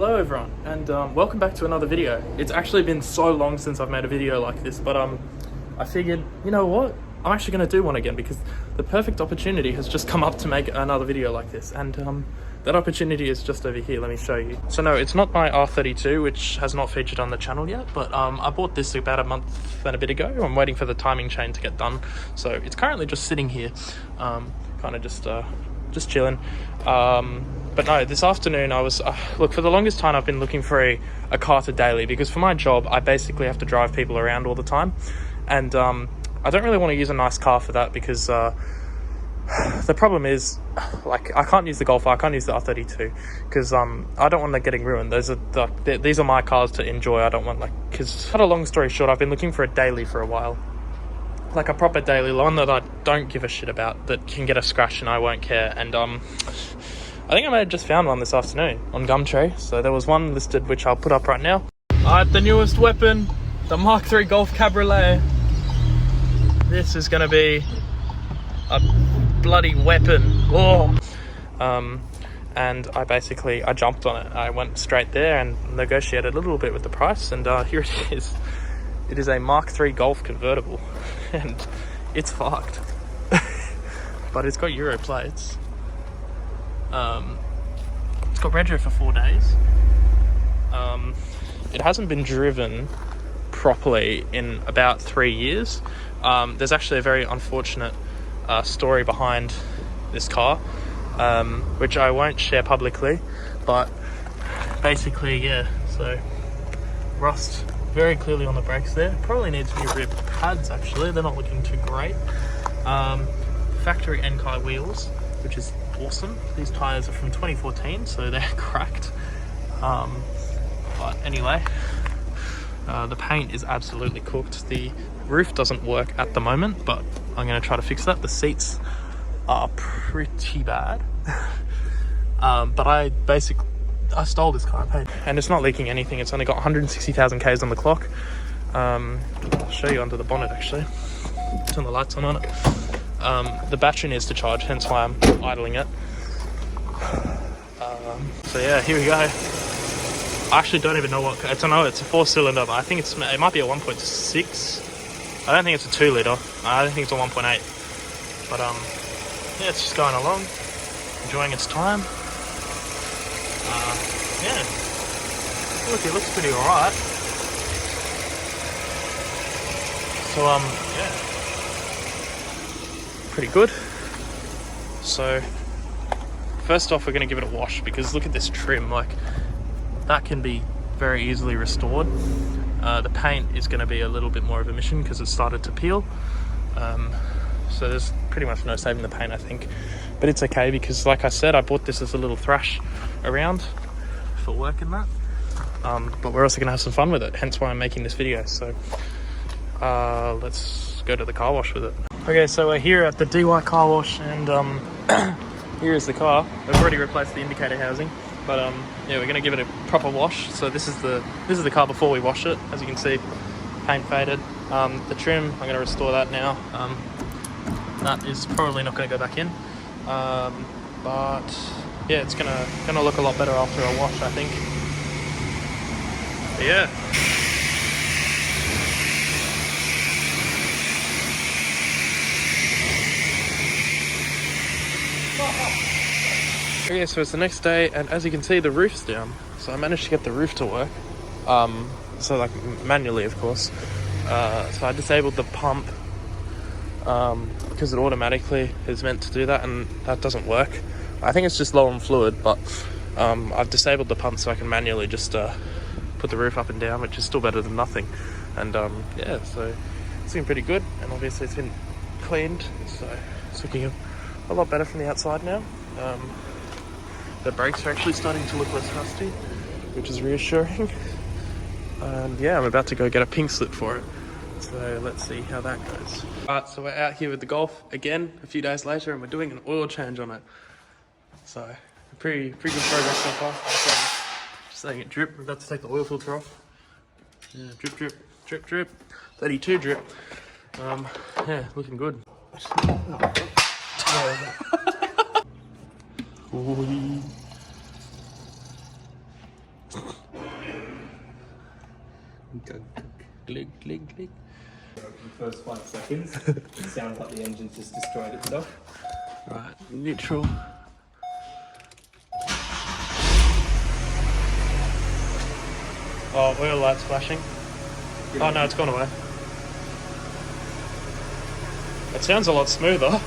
Hello everyone, and welcome back to another video. It's actually been so long since I've made a video like this, but I figured, you know what? I'm actually going to do one again because the perfect opportunity has just come up to make another video like this, and that opportunity is just over here. Let me show you. So no, it's not my R32, which has not featured on the channel yet, but I bought this about a month and a bit ago. I'm waiting for the timing chain to get done, so it's currently just sitting here, kind of just chilling. But no, this afternoon I was, look, for the longest time I've been looking for a car to daily, because for my job I basically have to drive people around all the time, and I don't really want to use a nice car for that because the problem is, like, I can't use the Golf, I can't use the R32 because I don't want that getting ruined. These are my cars to enjoy. I don't want, like, because, cut a long story short, I've been looking for a daily for a while, like a proper daily, one that I don't give a shit about, that can get a scratch and I won't care. And I think I may have just found one this afternoon on Gumtree. So there was one listed, which I'll put up right now. Alright, the newest weapon, the Mk3 Golf Cabriolet. This is going to be a bloody weapon. Oh. And I jumped on it. I went straight there and negotiated a little bit with the price, and here it is. It is a Mk3 Golf convertible, and it's fucked. But it's got Euro plates. It's got rego for 4 days. It hasn't been driven properly in about 3 years. There's actually a very unfortunate story behind this car, which I won't share publicly, but basically, yeah, so rust very clearly on the brakes there. Probably needs new rear pads, actually. They're not looking too great. Factory Mk3 wheels, which is awesome. These tires are from 2014, so they're cracked. But anyway, the paint is absolutely cooked. The roof doesn't work at the moment, but I'm going to try to fix that. The seats are pretty bad. But I stole this car, I paid, and it's not leaking anything. It's only got 160,000 Ks on the clock. I'll show you under the bonnet, actually. Turn the lights on it. The battery needs to charge, hence why I'm idling it. So yeah, here we go. I actually don't even know what, it's a 4-cylinder, but I think it might be a 1.6. I don't think it's a 2 litre. I don't think it's a 1.8. But yeah, it's just going along, enjoying its time. Yeah, look, it looks pretty alright. So yeah, pretty good. So first off, we're going to give it a wash, because look at this trim, like, that can be very easily restored. The paint is going to be a little bit more of a mission because it started to peel. So there's pretty much no saving the paint, I think, but it's okay because, like I said, I bought this as a little thrash around for work and that. But we're also going to have some fun with it, hence why I'm making this video. So let's go to the car wash with it. Okay, so we're here at the DY car wash, and here is the car. I've already replaced the indicator housing, but yeah, we're going to give it a proper wash. So this is the car before we wash it. As you can see, paint faded. The trim, I'm going to restore that now. That is probably not going to go back in, but yeah, it's gonna look a lot better after a wash, I think. But yeah. Okay, so it's the next day, and as you can see, the roof's down. So I managed to get the roof to work. So like manually, of course. So I disabled the pump because it automatically is meant to do that, and that doesn't work. I think it's just low on fluid, but I've disabled the pump so I can manually just put the roof up and down, which is still better than nothing. And yeah, so it's been pretty good, and obviously it's been cleaned, so it's looking a lot better from the outside now. The brakes are actually starting to look less rusty, which is reassuring. And yeah, I'm about to go get a pink slip for it. So let's see how that goes. Alright, so we're out here with the Golf again a few days later, and we're doing an oil change on it. So pretty good progress so far. Just letting it drip. We're about to take the oil filter off. Yeah, drip, drip, drip, drip. 32 drip. Yeah, looking good. Glug, glug, glug. For the first 5 seconds, it sounds like the engine's just destroyed itself. Right, neutral. Oh, oil light's flashing. Oh no, it's gone away. It sounds a lot smoother.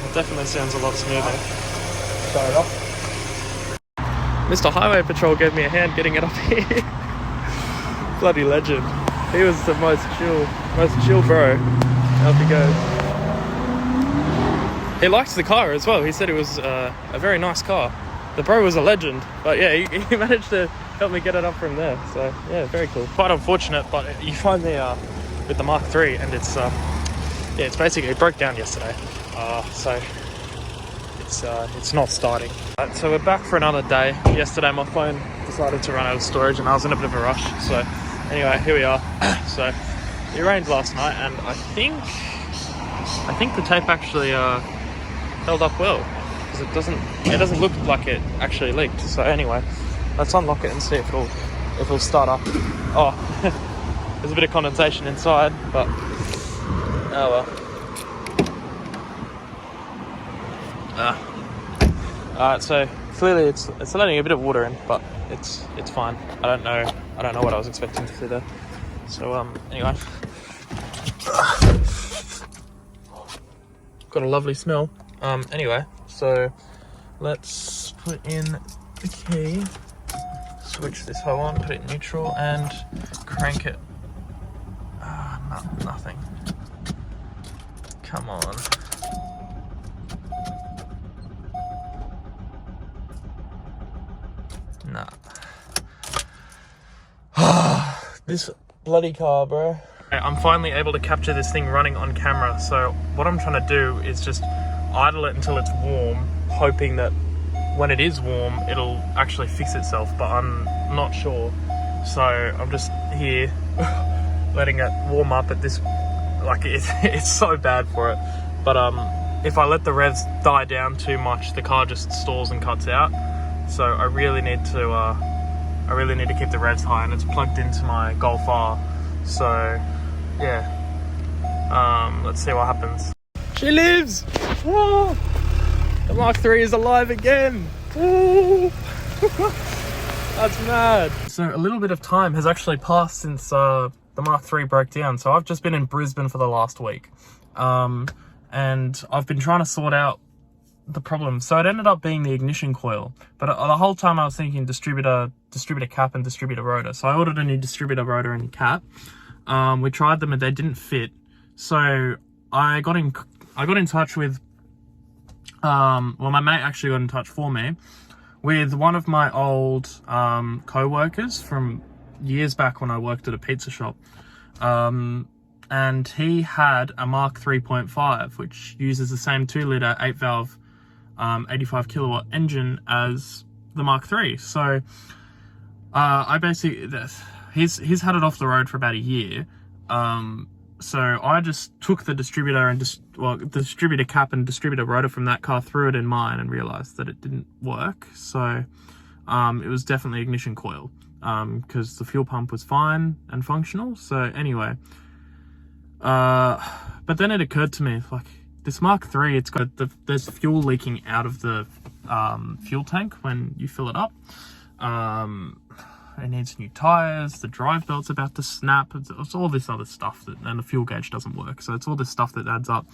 It definitely sounds a lot smoother. Start it off. Mr. Highway Patrol gave me a hand getting it up here. Bloody legend. He was the most chill bro. Off he goes. He liked the car as well. He said it was a very nice car. The bro was a legend, but yeah, he managed to help me get it up from there. So yeah, very cool. Quite unfortunate, but you find me with the Mk3, and it's it's basically, it broke down yesterday. So it's not starting. Right, so we're back for another day. Yesterday my phone decided to run out of storage, and I was in a bit of a rush. So anyway, here we are. So it rained last night, and I think the tape actually held up well. It doesn't look like it actually leaked. So anyway, let's unlock it and see if it'll start up. Oh, there's a bit of condensation inside, but oh well. Alright, so clearly it's letting a bit of water in, but it's fine. I don't know what I was expecting to see there. So anyway, got a lovely smell. Anyway, so let's put in the key, switch this hoe on, put it in neutral, and crank it. Nothing. Come on. Nah. This bloody car, bro. I'm finally able to capture this thing running on camera. So what I'm trying to do is just idle it until it's warm, hoping that when it is warm, it'll actually fix itself, but I'm not sure. So I'm just here letting it warm up at this, like it's so bad for it. But if I let the revs die down too much, the car just stalls and cuts out. So I really need to keep the revs high, and it's plugged into my Golf R. So yeah, let's see what happens. She lives! Whoa! The Mk3 is alive again! Whoa! That's mad! So a little bit of time has actually passed since the Mk3 broke down. So I've just been in Brisbane for the last week. And I've been trying to sort out the problem. So it ended up being the ignition coil. But the whole time I was thinking distributor cap and distributor rotor. So I ordered a new distributor rotor and cap. We tried them and they didn't fit. So I got in touch with, well, my mate actually got in touch for me with one of my old co-workers from years back when I worked at a pizza shop. And he had a Mark 3.5, which uses the same 2-litre 8-valve 85 kilowatt engine as the Mark 3. So I basically, he's had it off the road for about a year. So I just took the distributor and the distributor cap and distributor rotor from that car, threw it in mine, and realized that it didn't work. So it was definitely ignition coil, because the fuel pump was fine and functional. So anyway, but then it occurred to me, like, this Mark 3, it's got there's fuel leaking out of the fuel tank when you fill it up. It needs new tires, the drive belt's about to snap, it's all this other stuff, and the fuel gauge doesn't work. So it's all this stuff that adds up.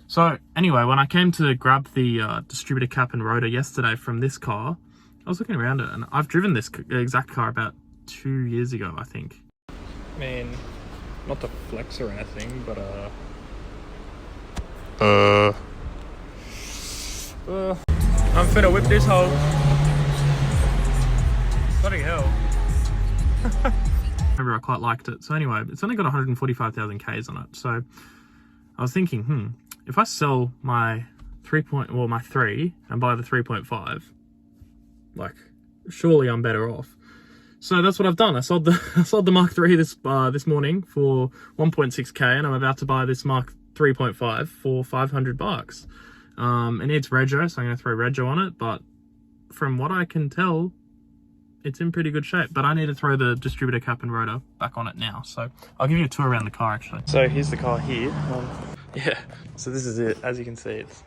So anyway, when I came to grab the distributor cap and rotor yesterday from this car, I was looking around it, and I've driven this exact car about 2 years ago, I think. I mean, not to flex or anything, but I'm finna whip this hole. Bloody hell. Remember, I quite liked it. So anyway, it's only got 145,000 Ks on it. So I was thinking, if I sell my my 3 and buy the 3.5, like, surely I'm better off. So that's what I've done. I sold the Mark 3 this morning for 1.6K, and I'm about to buy this Mark 3.5 for $500. It needs rego, so I'm gonna throw rego on it, but from what I can tell, it's in pretty good shape, but I need to throw the distributor cap and rotor back on it now. So I'll give you a tour around the car actually. So here's the car here. Yeah, so this is it. As you can see, it's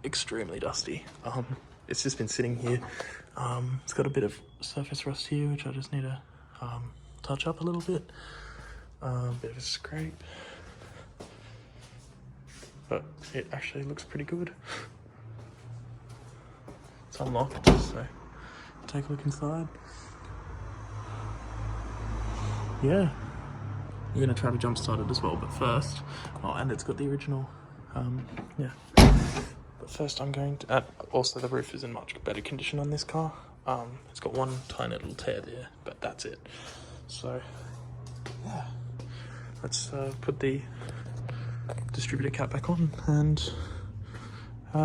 extremely dusty. It's just been sitting here. It's got a bit of surface rust here, which I just need to touch up a little bit. Bit of a scrape, but it actually looks pretty good. It's unlocked, so take a look inside. Yeah, we're gonna try to jump start it as well, but first, oh, and it's got the original, yeah. But first I'm going to, also the roof is in much better condition on this car. It's got one tiny little tear there, but that's it. So, yeah, let's put the distributor cap back on and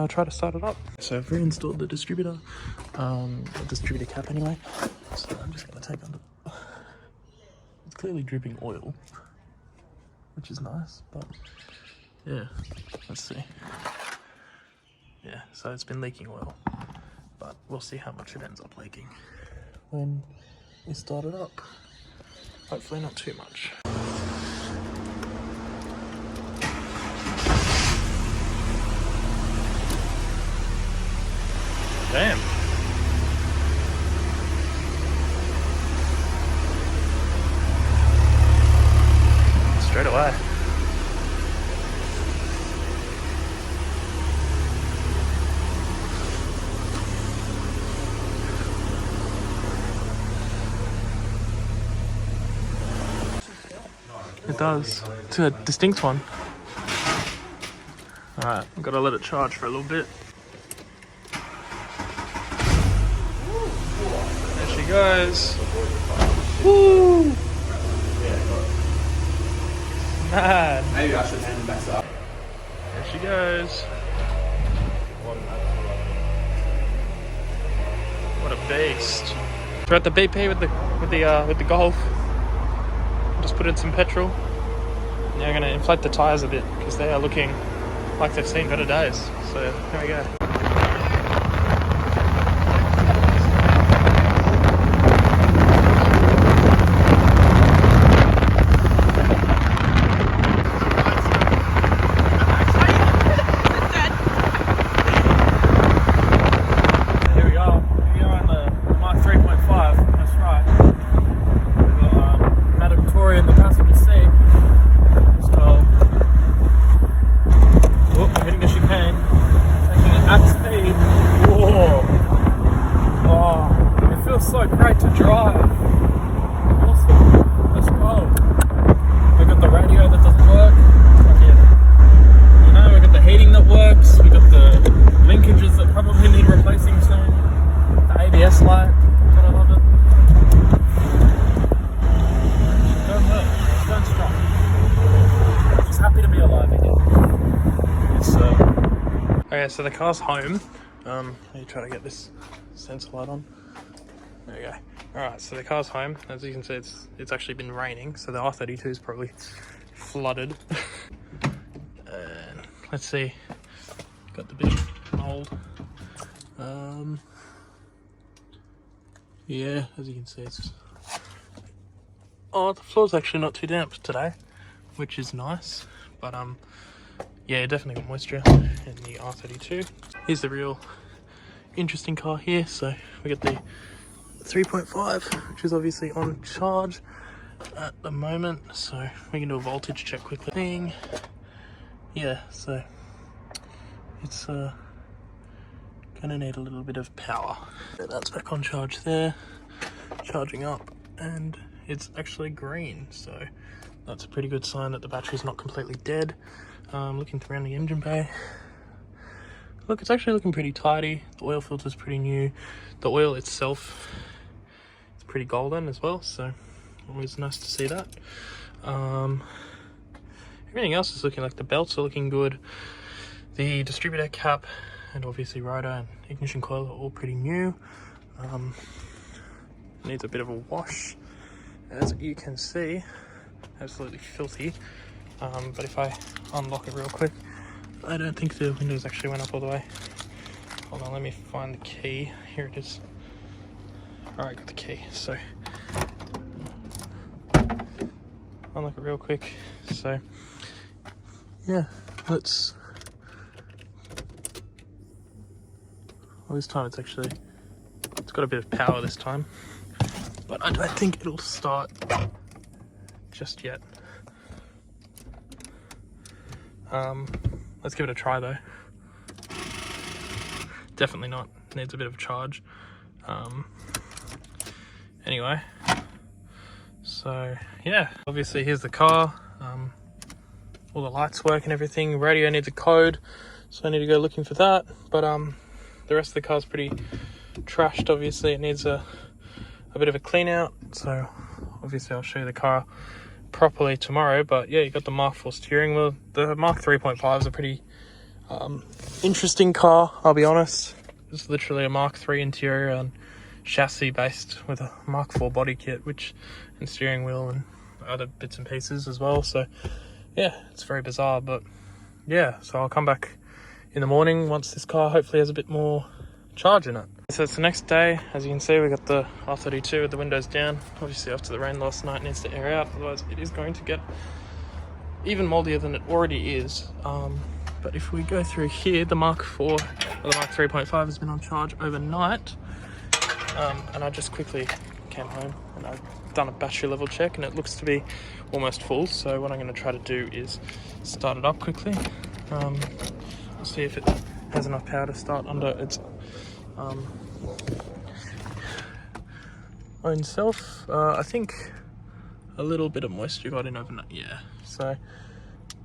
try to start it up. So I've reinstalled the distributor cap anyway. So I'm just gonna take under. It's clearly dripping oil, which is nice, but yeah, let's see. Yeah, so it's been leaking oil, but we'll see how much it ends up leaking when we start it up. Hopefully not too much. Damn. Straight away. It does. It's a distinct one. Alright, I've got to let it charge for a little bit. There she goes. Woo! Mad. Maybe I should hand it back up. There she goes. What a beast. We're at the BP with the Golf. Just put in some petrol. Now I'm going to inflate the tyres a bit because they are looking like they've seen better days. So here we go. So great to drive. Awesome. Let's go. We've got the radio that doesn't work. You know, we've got the heating that works. We've got the linkages that probably need replacing soon. The ABS light. Gotta love it. Don't hurt. Don't strong. Just happy to be alive again. It's, okay, so the car's home. Let me try to get this sensor light on. There we go. Alright, so the car's home. As you can see, it's actually been raining, so the R32 is probably flooded. And let's see. Got the bit of mold. Yeah, as you can see, it's... Oh, the floor's actually not too damp today, which is nice. But, yeah, definitely got moisture in the R32. Here's the real interesting car here. So, we got the 3.5, which is obviously on charge at the moment, so we can do a voltage check quickly. Yeah, so it's gonna need a little bit of power. That's back on charge there, charging up, and it's actually green, so that's a pretty good sign that the battery's not completely dead. Looking around the engine bay, look, it's actually looking pretty tidy. The oil filter's pretty new. The oil itself, pretty golden as well, so always nice to see that. Everything else is looking like the belts are looking good. The distributor cap and obviously rotor and ignition coil are all pretty new. Needs a bit of a wash, as you can see. Absolutely filthy. But if I unlock it real quick, I don't think the windows actually went up all the way. Hold on, let me find the key. Here it is. Alright, got the key. So, unlock it real quick. So, yeah, let's... Well, this time it's got a bit of power this time. But I don't think it'll start just yet. Let's give it a try though. Definitely not. Needs a bit of a charge. Anyway, so yeah, obviously here's the car. All the lights work and everything. Radio needs a code, so I need to go looking for that. But the rest of the car's pretty trashed. Obviously, it needs a bit of a clean out. So obviously, I'll show you the car properly tomorrow. But yeah, you got the Mark 4 steering wheel. The Mark 3.5 is a pretty interesting car, I'll be honest. It's literally a Mark 3 interior and chassis based with a Mark 4 body kit, and steering wheel and other bits and pieces as well. So yeah, it's very bizarre, but yeah, so I'll come back in the morning once this car hopefully has a bit more charge in it. So it's the next day. As you can see, we got the R32 with the windows down. Obviously after the rain last night, it needs to air out, otherwise it is going to get even moldier than it already is. But if we go through here, the Mark 4 or the Mark 3.5 has been on charge overnight. And I just quickly came home and I've done a battery level check and it looks to be almost full. So what I'm going to try to do is start it up quickly. We'll see if it has enough power to start under its own self. I think a little bit of moisture got in overnight, yeah. So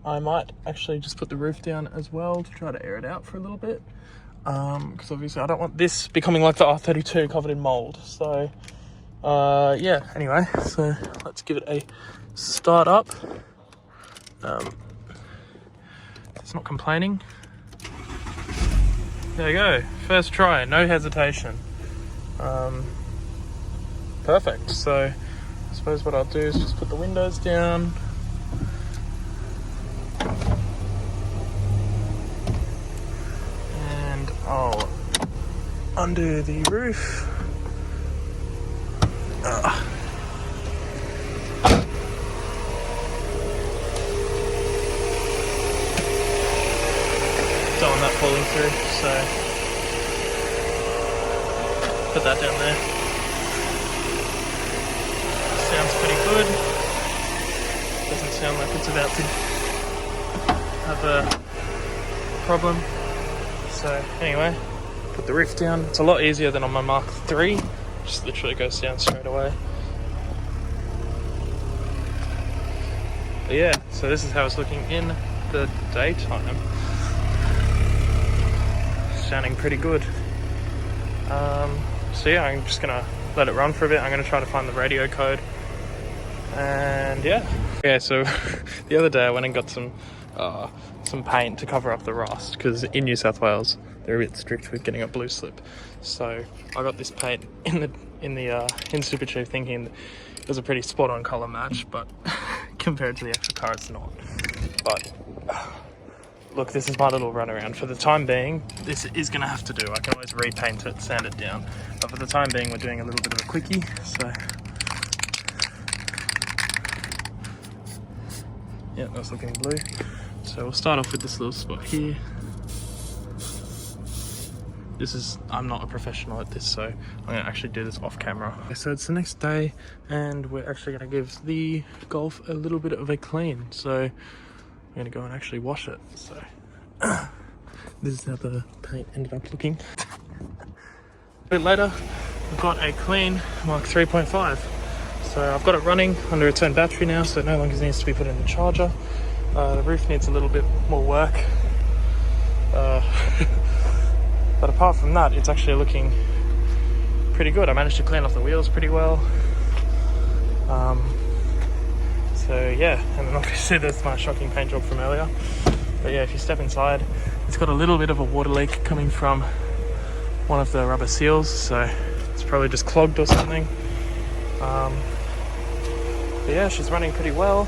I might actually just put the roof down as well to try to air it out for a little bit. Because obviously I don't want this becoming like the R32 covered in mold. So yeah, anyway, so let's give it a start up. It's not complaining. There you go, first try, no hesitation. Perfect. So I suppose what I'll do is just put the windows down. And I'll undo the roof. Don't want that falling through, so put that down there. Sounds pretty good. Doesn't sound like it's about to have a problem. So anyway, put the roof down. It's a lot easier than on my Mark 3. Just literally goes down straight away. But yeah, so this is how it's looking in the daytime. Sounding pretty good. So yeah, I'm just gonna let it run for a bit. I'm gonna try to find the radio code. And yeah. Yeah, so the other day I went and got some paint to cover up the rust, because in New South Wales they're a bit strict with getting a blue slip. So I got this paint in Superchief thinking it was a pretty spot on colour match, but compared to the actual car it's not. But look, this is my little runaround. For the time being, this is going to have to do. I can always repaint it, sand it down. But for the time being, we're doing a little bit of a quickie. So yeah, that's looking blue. So we'll start off with this little spot here. I'm not a professional at this, so I'm going to actually do this off camera. So it's the next day, and we're actually going to give the Golf a little bit of a clean. So I'm going to go and actually wash it. So this is how the paint ended up looking. A bit later, we've got a clean Mark 3.5. So I've got it running under its own battery now, so it no longer needs to be put in the charger. The roof needs a little bit more work. But apart from that, it's actually looking pretty good. I managed to clean off the wheels pretty well. So yeah, and then obviously there's my shocking paint job from earlier. But yeah, if you step inside, it's got a little bit of a water leak coming from one of the rubber seals, so it's probably just clogged or something. But yeah, she's running pretty well.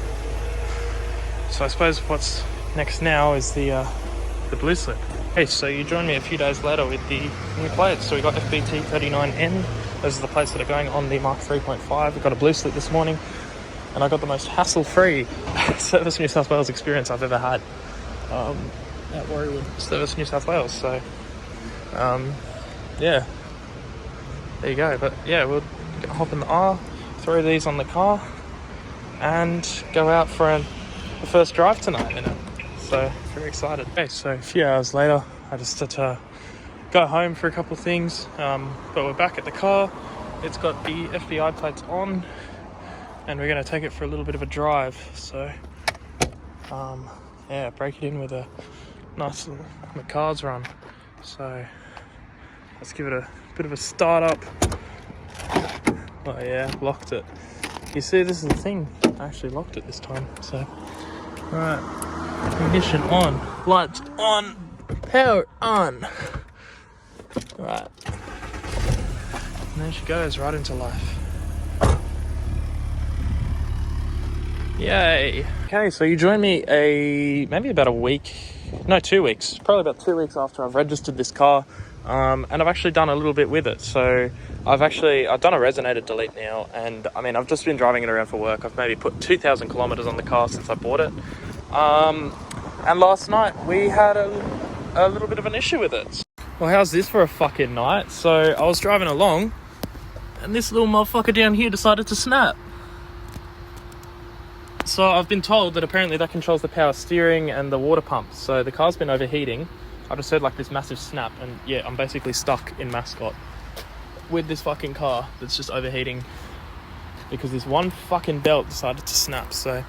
So I suppose what's next now is the blue slip. Hey, so you joined me a few days later with the new plates. So we got FBT39N. Those are the plates that are going on the Mark 3.5. We got a blue slip this morning, and I got the most hassle-free Service New South Wales experience I've ever had at Warriewood Service New South Wales. So, yeah, there you go. But yeah, we'll hop in the R, throw these on the car, and go out for the first drive tonight in it. So very excited. Okay, so a few hours later, I just had to go home for a couple of things, but we're back at the car. It's got the FBI plates on, and we're going to take it for a little bit of a drive. So yeah, break it in with a nice little Mk3 run. So let's give it a bit of a start up. Oh yeah, locked it. You see, this is the thing, I actually locked it this time. So alright, ignition on, lights on, power on. Right, and there she goes, right into life. Yay. Okay, so you joined me maybe about a week, no, 2 weeks, probably about 2 weeks after I've registered this car, and I've actually done a little bit with it. So I've done a resonator delete now, and I mean, I've just been driving it around for work. I've maybe put 2,000 kilometers on the car since I bought it. And last night we had a little bit of an issue with it. Well, how's this for a fucking night? So I was driving along, and this little motherfucker down here decided to snap. So I've been told that apparently that controls the power steering and the water pump. So the car's been overheating. I just heard like this massive snap, and yeah, I'm basically stuck in Mascot with this fucking car that's just overheating because this one fucking belt decided to snap. So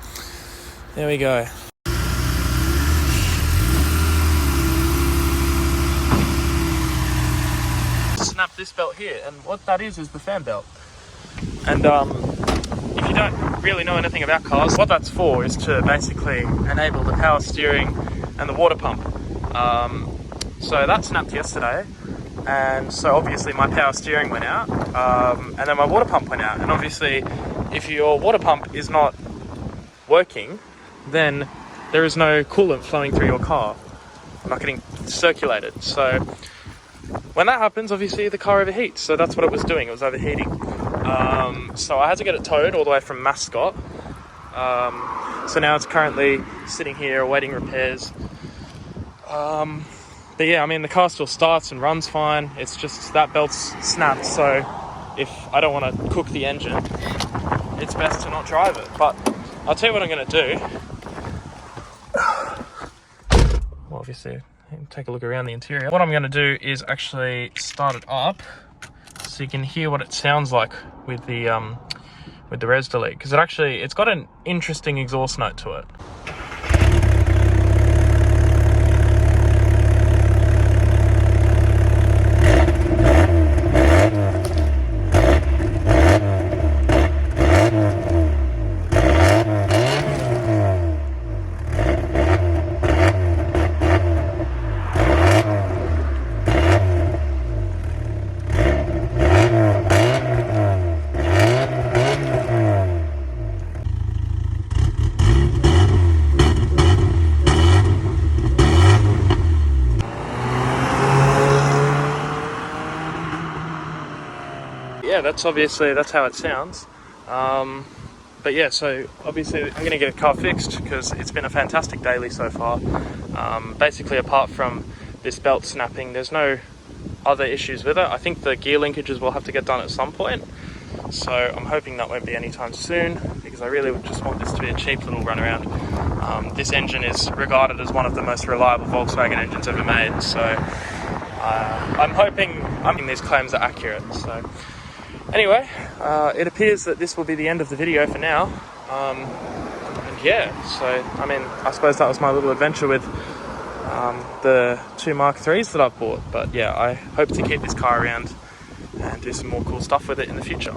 there we go. Snap this belt here, and what that is the fan belt. And if you don't really know anything about cars, what that's for is to basically enable the power steering and the water pump. So that snapped yesterday, and so obviously my power steering went out, and then my water pump went out. And obviously if your water pump is not working, then there is no coolant flowing through your car, not getting circulated. So when that happens, obviously the car overheats. So that's what it was doing, it was overheating. So I had to get it towed all the way from Mascot. So now it's currently sitting here awaiting repairs. But yeah, I mean, the car still starts and runs fine. It's just that belt's snapped, so if I don't want to cook the engine, it's best to not drive it. But I'll tell you what I'm going to do. Well, obviously, take a look around the interior. What I'm going to do is actually start it up so you can hear what it sounds like with the res delete, because it's got an interesting exhaust note to it. Yeah, that's how it sounds. But yeah, so obviously I'm going to get a car fixed because it's been a fantastic daily so far. Basically, apart from this belt snapping, there's no other issues with it. I think the gear linkages will have to get done at some point, so I'm hoping that won't be anytime soon, because I really just want this to be a cheap little runaround. This engine is regarded as one of the most reliable Volkswagen engines ever made, so I'm hoping these claims are accurate. So anyway, it appears that this will be the end of the video for now. And yeah, so I mean, I suppose that was my little adventure with the 2 Mark 3s that I've bought. But yeah, I hope to keep this car around and do some more cool stuff with it in the future.